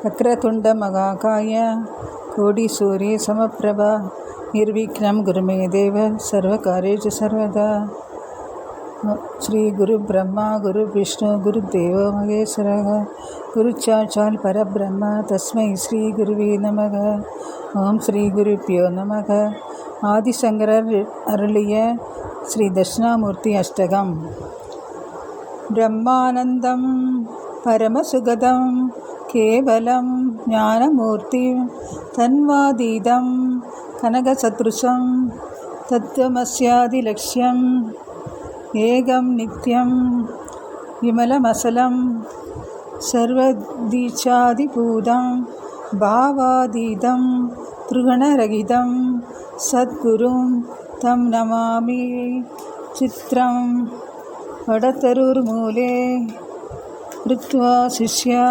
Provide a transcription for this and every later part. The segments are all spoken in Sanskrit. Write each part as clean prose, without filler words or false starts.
वक्रतुण्डमहाकाय कोटिसूर्यसमप्रभा निर्विघ्नं कुरु मे देव सर्वकार्येषु सर्वदा। श्री गुरु ब्रह्मा गुरु विष्णु गुरुदेवो महेश्वरः गुरुसाक्षात् परब्रह्म तस्मै श्री गुरुवे नमः। ओम श्री गुरुभ्यो नमः। ஆதிசங்கரர் அருளிய ஸ்ரீ தட்சிணாமூர்த்தி அஷ்டகம். பிரம்மானந்தம் பரமசுகதம் கேவலம் ஞானமூர்த்திம் தன்வாதீதம் கனகசத்ருஷம் தத்துவமஸ்யாதிலக்ஷ்யம் ஏகம் நித்யம் விமலமசலம் சர்வதீச்சாதிபூதம் பாவாதீதம் த்ரிகுணரகிதம் சத்குரும் தம் நமாமி. சித்ரம் வடதருர்மூலே ருத்வா சிஷ்யா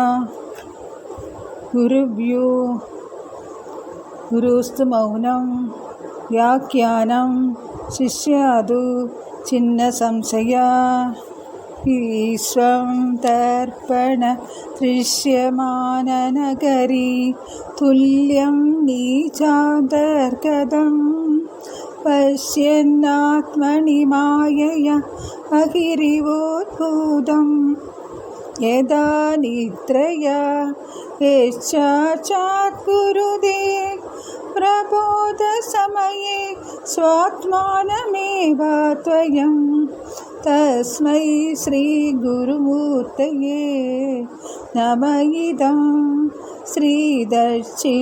குருவ்யோ குருஸ்து மௌனம் வியாக்கியானம் சிஷ்யாது சின்ன சம்சயா. ஈஸ்வம் தர்ப்பண திருஷ்யமானநகரி துல்லியம் நீச்சாந்தர்கதம் பஷ்யன்னாத்மனி மாயயா அகிரிவோத்பூதம் யதா நித்ரயா யச்சாச்சாத் குருதே பிரபோத சமயே ஸ்வாத்மானமேவாத்வயம் தஸ்மை ஸ்ரீ குருமூர்த்தயே நம. இதம் ஸ்ரீ தட்சிணாமூர்த்தயே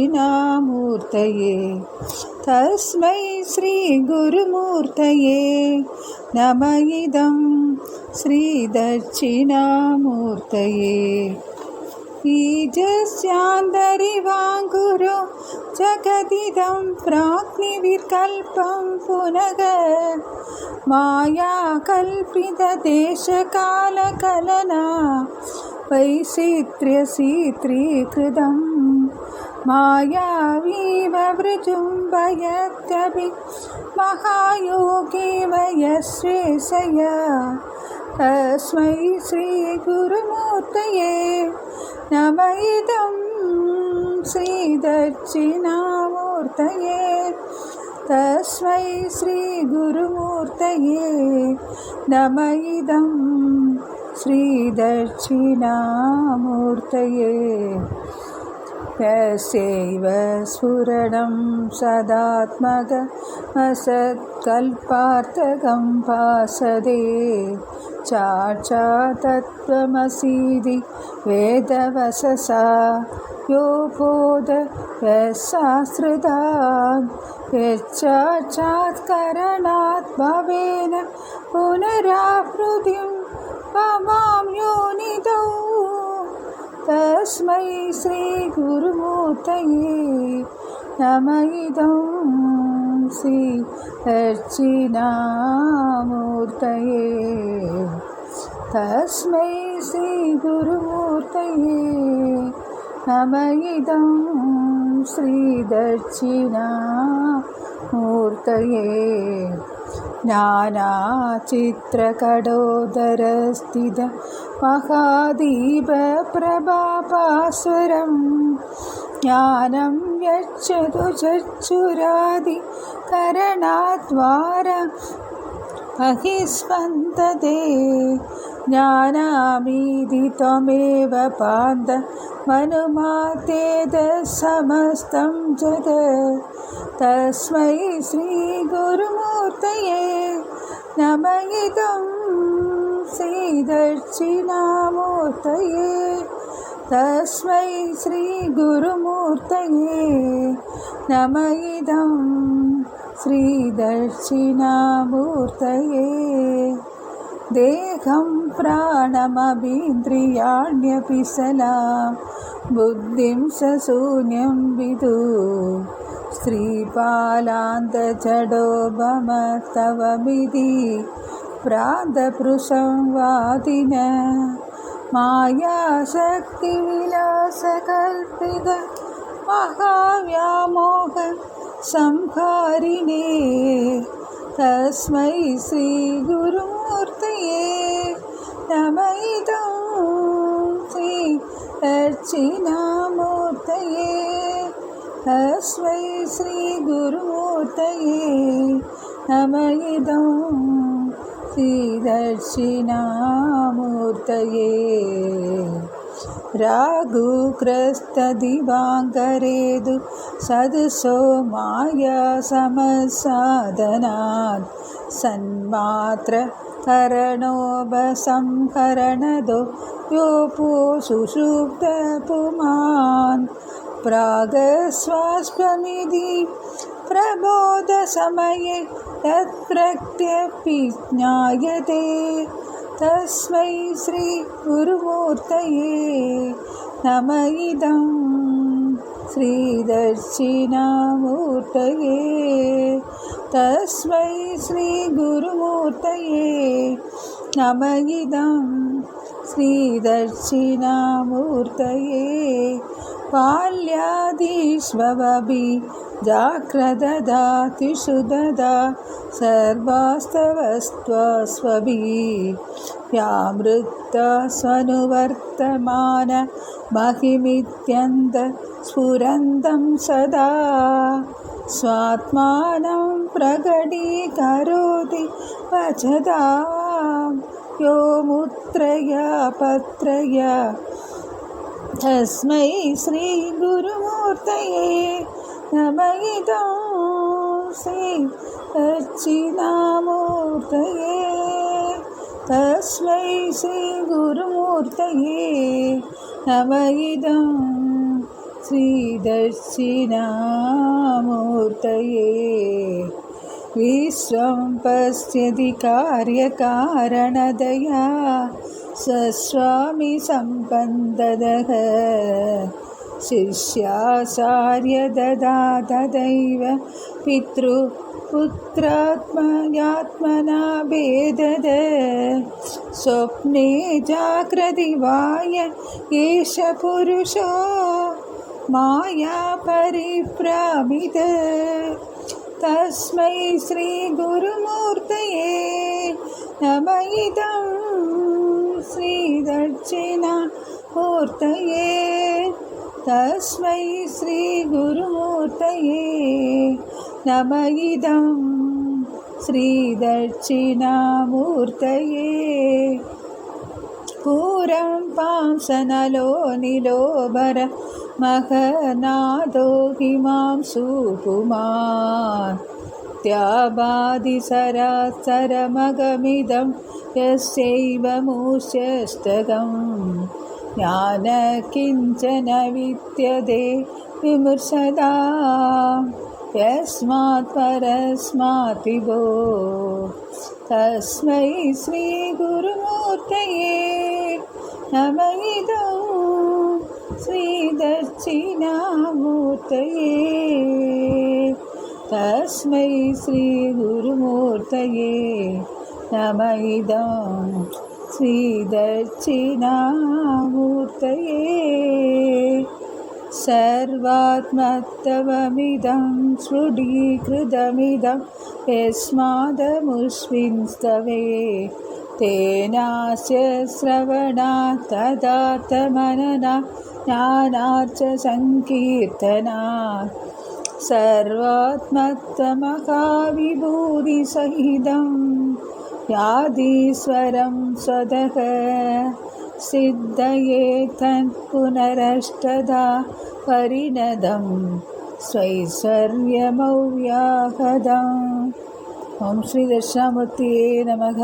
தஸ்மை ஸ்ரீ குருமூர்த்தயே நம. இதம் ஸ்ரீ தட்சிணாமூர்த்தயே. ஈஜஸ்யாந்தரிவாங்குரு ஜகதிதம் பிராக்னிவிர்கல்பம் புனக மாயா கல்பித தேசகாலகலனா வைசித்ர்யசீத்ரீகிருதம் மாயாவீவ விருஜும்பயத்யபி மகாயோகேவ யஸ்வேசயா. தஸ்மை ஸ்ரீ குருமூர்த்தயே நம. இதம் ஸ்ரீ தட்சிணாமூர்த்தயே தஸ்மை ஸ்ரீ குருமூர்த்தயே நம. இதம் ஸ்ரீ தட்சிணாமூர்த்தயே. தஸ்யைவ ஸ்புரணம் சதாத்மக அசத்கல்பார்த்தகம் பாசதே சாட்சாத்தத்வமசீதி வேதவசசா யோ போத யசாஸ்ருதாத் யச்சாட்சாத்கரணாத் பவேன புனராப்ருதிம் பவாம் யோனிதோ. தஸ்மை ஸ்ரீ குருமூர்த்தயே நம. இதம் ஸ்ரீ தட்சிணாமூர்த்தயே தஸ்மை ஸ்ரீ குருமூர்த்தயே நம. இதம் ஸ்ரீ தட்சிணாமூர்த்தயே. ஞானாசித்ரகடோதரஸ்தித மகாதீபப்ரபாபாஸ்வரம் ஞானம் யச்சது சச்சுராதி கரணாத்வார அஹிஸ்வந்ததே ஞானாமீதி த்வமேவ பாந்த மனுமாதேத சமஸ்தம் ஜகத். தஸ்மை ஸ்ரீ குருமூர்த்தயே நம. இதம் ஸ்ரீ தட்சிணாமூர்த்தயே தஸ்மை ஸ்ரீ குருமூர்த்தயே நம. இதம் ஸ்ரீ தட்சிணாமூர்த்தயே. தேகம் பிராணமபீந்திரியாண்யபி சலாம் புத்திம் சசூன்யம் விது ஸ்ரீபாலாந்தஜடோ பம தவமிதி பிராந்தபுருஷம் வாதின மாயாசக்திவிலாசகல்பித மகாவ்யாமோக சம்ஹாரிணே. தஸ்மை ஸ்ரீ குருமூர்த்தயே நம. இதம் ஸ்ரீ தட்சிணாமூர்த்தயே तस्मै श्रीगुरुमूर्तये नमः इदं श्रीदक्षिणामूर्तये राघुक्रस्तदिवाङ्करेदु सदसो माया समसाधनात् सन्मात्र करणोपसंहरणदो योपो सुषुप्तपुमान् प्रागस्वास्पमिति प्रबोधसमये तत्प्रत्यपि ज्ञायते तस्मै श्रीगुरुमूर्तये नमः इदं श्रीदक्षिणामूर्तये तस्मै श्रीगुरुमूर्तये नमः इदं श्रीदक्षिणामूर्तये बाल्यादिष्वपि जाग्रददातिषु ददा सर्वास्तवस्त्वस्वभिः व्यामृता स्वनुवर्तमान महिमित्यन्त स्फुरन्तं सदा स्वात्मानं प्रकटीकरोति वचदां यो मुद्रया पत्रया तस्मै श्रीगुरुमूर्तये नमः इदं श्रीदक्षिणामूर्तये तस्मै श्रीगुरुमूर्तये नमः इदं श्रीदक्षिणामूर्तये विश्वं पश्यति कार्यकारणदया सस्वामी सम्पन्ददः शिष्याचार्य ददा तदैव पितृपुत्रात्मयात्मना भेदद स्वप्ने जाग्रदिवाय एष पुरुषो माया परिभ्रामित तस्मै श्रीगुरुमूर्तये नमः इदं श्रीदक्षिणामूर्तये तस्मै श्रीगुरुमूर्तये नमः इदं श्रीदक्षिणामूर्तये पूरं पांसनलो निलोबर महनादो हिमां सुपुमान् त्याबादिसरासरमगमिदं यस्यैव मूष्यष्टकं ज्ञानकिञ्चन विद्यते विमर्शदा यस्मात् परस्मात् विभो तस्मै श्रीगुरुमूर्तये नमः इदं श्रीदक्षिणामूर्तये तस्मै श्रीगुरुमूर्तये नमः इदं श्रीदक्षिणामूर्तये सर्वात्मत्वमिदं स्फुटीकृतमिदं यस्मादमुष्मिंस्तवे तेनास्य श्रवणात् तदार्थमननात् ज्ञानाच्च सङ्कीर्तनात् सर्वात्मत्वमहाविभूतिसहितं यादीश्वरं स्वतः सिद्धये तत्पुनरष्टधा परिणतं स्वैश्वर्यमव्याहदम्। ओम श्री दक्षिणामूर्तये नमः।